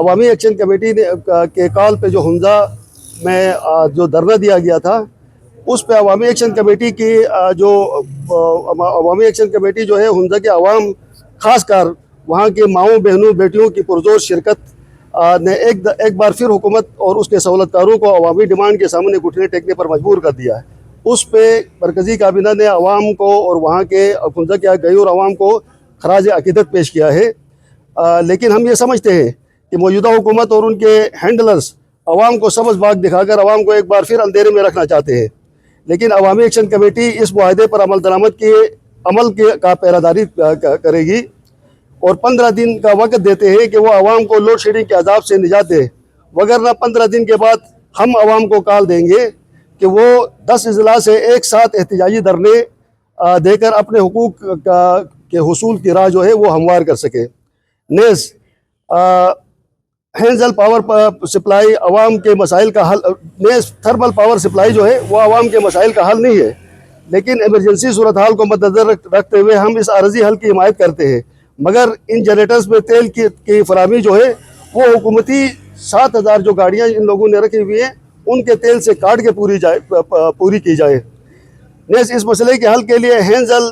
عوامی action committee کے کال پہ جو ہنزا میں جو دھرنا دیا گیا تھا، اس پہ عوامی ایکشن کمیٹی کی عوامی ایکشن کمیٹی جو ہے ہنزا کے عوام، خاص کر وہاں کے ماؤں بہنوں بیٹیوں کی پرزور شرکت نے ایک بار پھر حکومت اور اس کے سہولتکاروں کو عوامی ڈیمانڈ کے سامنے گھٹنے ٹیکنے پر مجبور کر دیا ہے۔ اس پہ مرکزی کابینہ نے عوام کو اور وہاں کے ہنزا کے غیور عوام کو خراج عقیدت پیش کیا ہے، لیکن ہم یہ سمجھتے ہیں کہ موجودہ حکومت اور ان کے ہینڈلرز عوام کو سبز باغ دکھا کر عوام کو ایک بار پھر اندھیرے میں رکھنا چاہتے ہیں، لیکن عوامی ایکشن کمیٹی اس معاہدے پر عمل درآمد کا پہراداری کرے گی اور 15 دن کا وقت دیتے ہیں کہ وہ عوام کو لوڈ شیڈنگ کے عذاب سے نجات دے، وگرنہ 15 دن کے بعد ہم عوام کو کال دیں گے کہ وہ 10 اضلاع سے ایک ساتھ احتجاجی دھرنے دے کر اپنے حقوق کے حصول کی راہ جو ہے وہ ہموار کر سکے۔ نیز ہینزل پاور سپلائی عوام کے مسائل کا حل، نیز تھرمل پاور سپلائی جو ہے وہ عوام کے مسائل کا حل نہیں ہے، لیکن ایمرجنسی صورتحال کو مدنظر رکھتے ہوئے ہم اس عارضی حل کی حمایت کرتے ہیں، مگر ان جنریٹرز میں تیل کی فراہمی جو ہے وہ حکومتی 7000 جو گاڑیاں ان لوگوں نے رکھی ہوئی ہیں ان کے تیل سے کاٹ کے پوری کی جائے۔ نیز اس مسئلے کے حل کے لیے Hanzal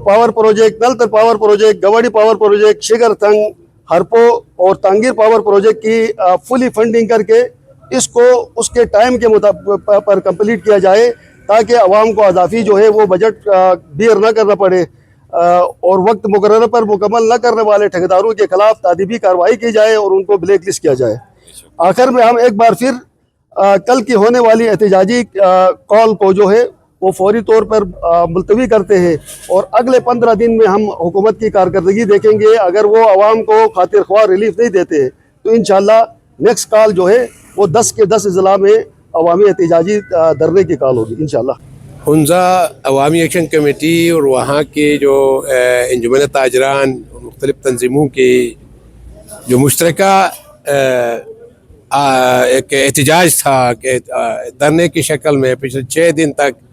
power project, Naltar power project, Gawari power project, Shigar Thang, Harpo اور تانگیر پاور پروجیکٹ کی فلی فنڈنگ کر کے اس کو اس کے ٹائم کے پر کمپلیٹ کیا جائے تاکہ عوام کو اضافی جو ہے وہ بجٹ بیئر نہ کرنا پڑے، اور وقت مقررہ پر مکمل نہ کرنے والے ٹھیکیداروں کے خلاف تادیبی کارروائی کی جائے اور ان کو بلیک لسٹ کیا جائے۔ آخر میں ہم ایک بار پھر کل کی ہونے والی احتجاجی کال کو جو ہے وہ فوری طور پر ملتوی کرتے ہیں اور اگلے 15 دن میں ہم حکومت کی کارکردگی دیکھیں گے۔ اگر وہ عوام کو خاطر خواہ ریلیف نہیں دیتے تو انشاءاللہ نیکسٹ کال جو ہے وہ 10 کے 10 اضلاع میں عوامی احتجاجی دھرنے کی کال ہوگی انشاءاللہ۔ ہنزا عوامی ایکشن کمیٹی اور وہاں کے جو انجمن تاجران اور مختلف تنظیموں کی جو مشترکہ ایک احتجاج تھا کہ دھرنے کی شکل میں پچھلے 6 دن تک،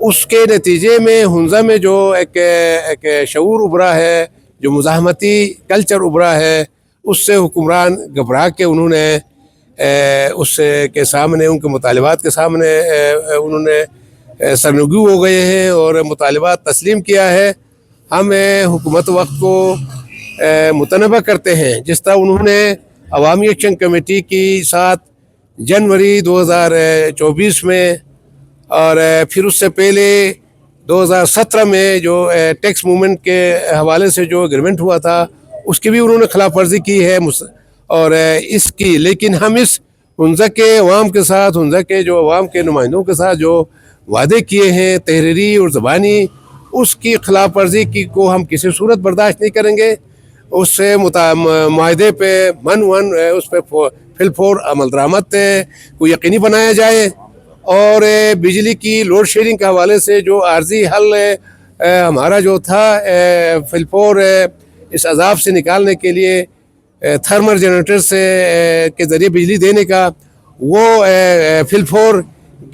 اس کے نتیجے میں ہنزا میں جو ایک شعور ابھرا ہے، جو مزاحمتی کلچر ابھرا ہے، اس سے حکمران گھبرا کے انہوں نے اس کے سامنے، ان کے مطالبات کے سامنے انہوں نے سرنگو ہو گئے ہیں اور مطالبات تسلیم کیا ہے۔ ہم حکومت وقت کو متنبہ کرتے ہیں جس طرح انہوں نے عوامی ایکشن کمیٹی کی 7 جنوری 2024 میں اور پھر اس سے پہلے 2017 میں جو ٹیکس موومنٹ کے حوالے سے جو ایگریمنٹ ہوا تھا اس کی بھی انہوں نے خلاف ورزی کی ہے اور اس کی، لیکن ہم اس ہنزا کے عوام کے ساتھ، ہنزا کے جو عوام کے نمائندوں کے ساتھ جو وعدے کیے ہیں تحریری اور زبانی، اس کی خلاف ورزی کی کو ہم کسی صورت برداشت نہیں کریں گے۔ اس سے معاہدے پہ اس پہ فل عمل درآمد کو یقینی بنایا جائے اور بجلی کی لوڈ شیڈنگ کے حوالے سے جو عارضی حل ہمارا جو تھا فل اس عذاب سے نکالنے کے لیے تھرمل جنریٹر کے ذریعے بجلی دینے کا، وہ فل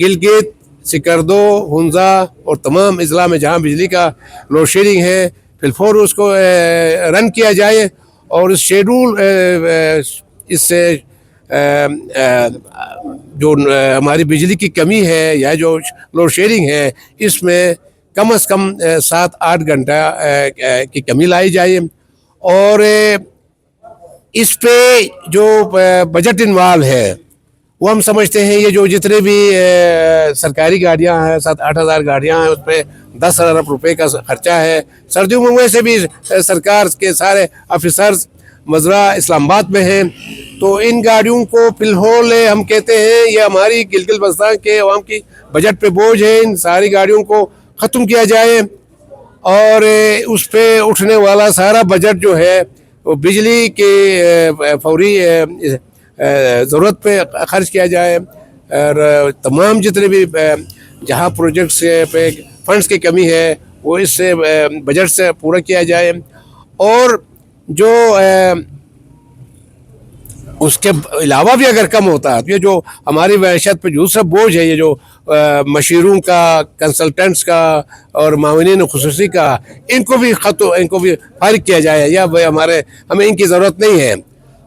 گلگت، سکردو، ہنزا اور تمام اضلاع میں جہاں بجلی کا لوڈ شیڈنگ ہے فل اس کو رن کیا جائے اور اس شیڈول اس سے جو ہماری بجلی کی کمی ہے یا جو لوڈ شیڈنگ ہے اس میں کم از کم 7-8 گھنٹہ کی کمی لائی جائے، اور اس پہ جو بجٹ انوالو ہے وہ ہم سمجھتے ہیں یہ جو جتنے بھی سرکاری گاڑیاں ہیں 7-8 ہزار گاڑیاں ہیں اس پہ 10 ارب روپے کا خرچہ ہے۔ سردیوں میں ویسے بھی سرکار کے سارے آفیسرز مزرعہ اسلام آباد میں ہیں، تو ان گاڑیوں کو فی الحال ہم کہتے ہیں یہ ہماری گلگت بلتستان کے عوام کی بجٹ پہ بوجھ ہے، ان ساری گاڑیوں کو ختم کیا جائے اور اس پہ اٹھنے والا سارا بجٹ جو ہے وہ بجلی کے فوری ضرورت پہ خرچ کیا جائے، اور تمام جتنے بھی جہاں پروجیکٹس پہ فنڈز کی کمی ہے وہ اس سے بجٹ سے پورا کیا جائے، اور جو اس کے علاوہ بھی اگر کم ہوتا ہے تو یہ جو ہماری معیشت پہ دوسرا بوجھ ہے، یہ جو مشیروں کا، کنسلٹنٹس کا اور معاونین خصوصی کا، ان کو بھی فارغ کیا جائے، یا ہمیں ان کی ضرورت نہیں ہے۔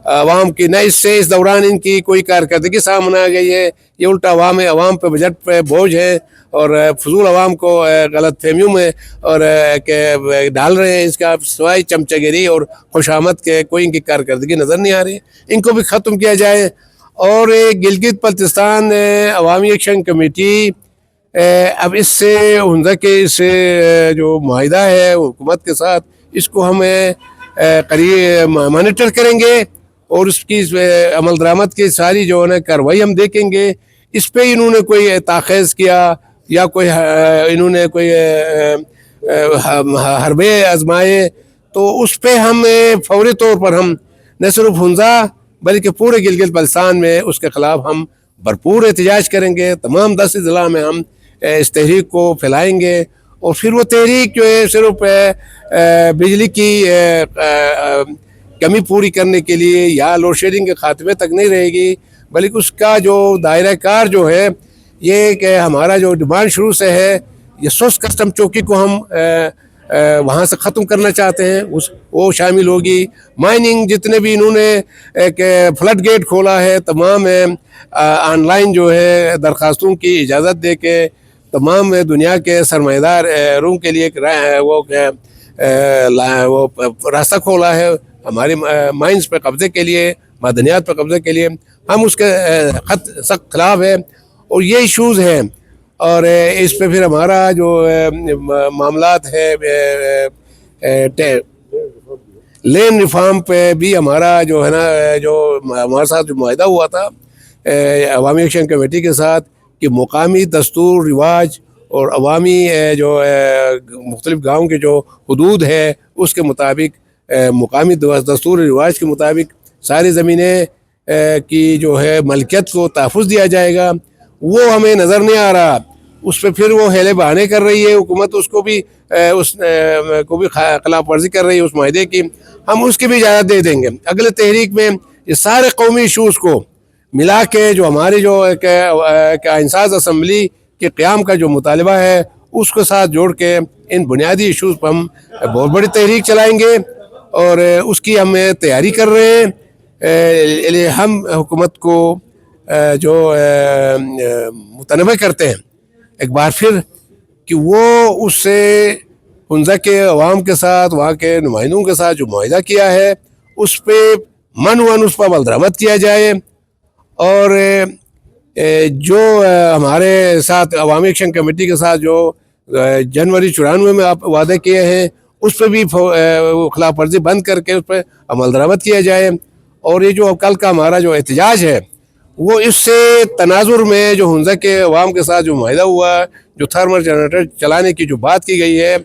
عوام کی نہ اس دوران ان کی کوئی کارکردگی سامنے آ گئی ہے، یہ الٹا عوام پہ بجٹ پہ بوجھ ہے اور فضول عوام کو غلط فہمیوں میں اور ڈال رہے ہیں. اس کا سوائے چمچہ گیری اور خوش آمد کے کوئی ان کی کارکردگی نظر نہیں آ رہی. ان کو بھی ختم کیا جائے. اور گلگت بلتستان عوامی ایکشن کمیٹی اب اس سے ہنزہ کے اس جو معاہدہ ہے حکومت کے ساتھ، اس کو ہم قریب مانیٹر کریں گے اور اس کی عمل درآمد کی ساری جو ہے نا کارروائی ہم دیکھیں گے. اس پہ انہوں نے کوئی تاخیر کیا یا کوئی انہوں نے کوئی حربے آزمائے تو اس پہ ہم فوری طور پر ہم نہ صرف ہنزہ بلکہ پورے گلگت بلتستان میں اس کے خلاف ہم بھرپور احتجاج کریں گے. تمام 10 اضلاع میں ہم اس تحریک کو پھیلائیں گے اور پھر وہ تحریک جو ہے صرف بجلی کی کمی پوری کرنے کے لیے یا لوڈ شیڈنگ کے خاتمے تک نہیں رہے گی، بلکہ اس کا جو دائرہ کار جو ہے یہ کہ ہمارا جو ڈیمانڈ شروع سے ہے، یہ سوس کسٹم چوکی کو ہم وہاں سے ختم کرنا چاہتے ہیں، وہ شامل ہوگی. مائننگ جتنے بھی انہوں نے ایک فلڈ گیٹ کھولا ہے، تمام آن لائن جو ہے درخواستوں کی اجازت دے کے تمام دنیا کے سرمایہ داروں کے لیے وہ راستہ کھولا ہے ہمارے مائنز پہ قبضے کے لیے، معدنیات پہ قبضے کے لیے. ہم اس کے سخت خلاف ہیں اور یہ ایشوز ہیں. اور اس پہ پھر ہمارا جو معاملات ہے لین ریفارم پہ بھی ہمارا جو ہے نا جو ہمارے ساتھ جو معاہدہ ہوا تھا عوامی ایکشن کمیٹی کے ساتھ کہ مقامی دستور رواج اور عوامی جو مختلف گاؤں کے جو حدود ہے اس کے مطابق مقامی دستور رواج کے مطابق ساری زمینیں کی جو ہے ملکیت کو تحفظ دیا جائے گا، وہ ہمیں نظر نہیں آ رہا. اس پہ پھر وہ ہیلے بہانے کر رہی ہے حکومت، اس کو بھی خلاف ورزی کر رہی ہے اس معاہدے کی. ہم اس کی بھی اجازت دے دیں گے. اگلے تحریک میں یہ سارے قومی ایشوز کو ملا کے جو ہماری جو ایک انساز اسمبلی کے قیام کا جو مطالبہ ہے اس کو ساتھ جوڑ کے ان بنیادی ایشوز پر ہم بہت بڑی تحریک چلائیں گے اور اس کی ہم تیاری کر رہے ہیں. ہم حکومت کو جو متنبہ کرتے ہیں ایک بار پھر کہ وہ اس سے ہنزہ کے عوام کے ساتھ وہاں کے نمائندوں کے ساتھ جو معاہدہ کیا ہے اس پہ اس پر عمل درآمد کیا جائے. اور جو ہمارے ساتھ عوامی ایکشن کمیٹی کے ساتھ جو جنوری 94 میں آپ وعدے کیے ہیں اس پہ بھی خلاف ورزی بند کر کے اس پہ عمل درآمد کیا جائے. اور یہ جو کل کا ہمارا جو احتجاج ہے وہ اس سے تناظر میں جو ہنزہ کے عوام کے ساتھ جو معاہدہ ہوا، جو تھرمل جنریٹر چلانے کی جو بات کی گئی ہے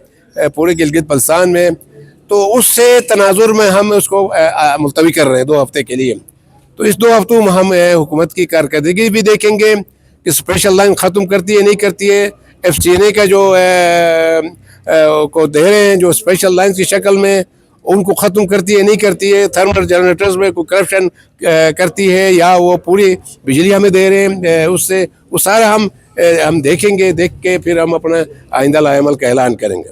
پورے گلگت بلتستان میں، تو اس سے تناظر میں ہم اس کو ملتوی کر رہے ہیں 2 ہفتے کے لیے. تو اس 2 ہفتوں میں ہم حکومت کی کارکردگی بھی دیکھیں گے کہ اسپیشل لائن ختم کرتی ہے نہیں کرتی ہے. FCNA کا جو کو دے رہے ہیں جو اسپیشل لائنز کی شکل میں، ان کو ختم کرتی ہے نہیں کرتی ہے. تھرمل جنریٹرز میں کوئی کرپشن کرتی ہے یا وہ پوری بجلی ہمیں دے رہے ہیں، اس سے وہ سارا ہم دیکھیں گے. دیکھ کے پھر ہم اپنا آئندہ لاعمل کا اعلان کریں گے.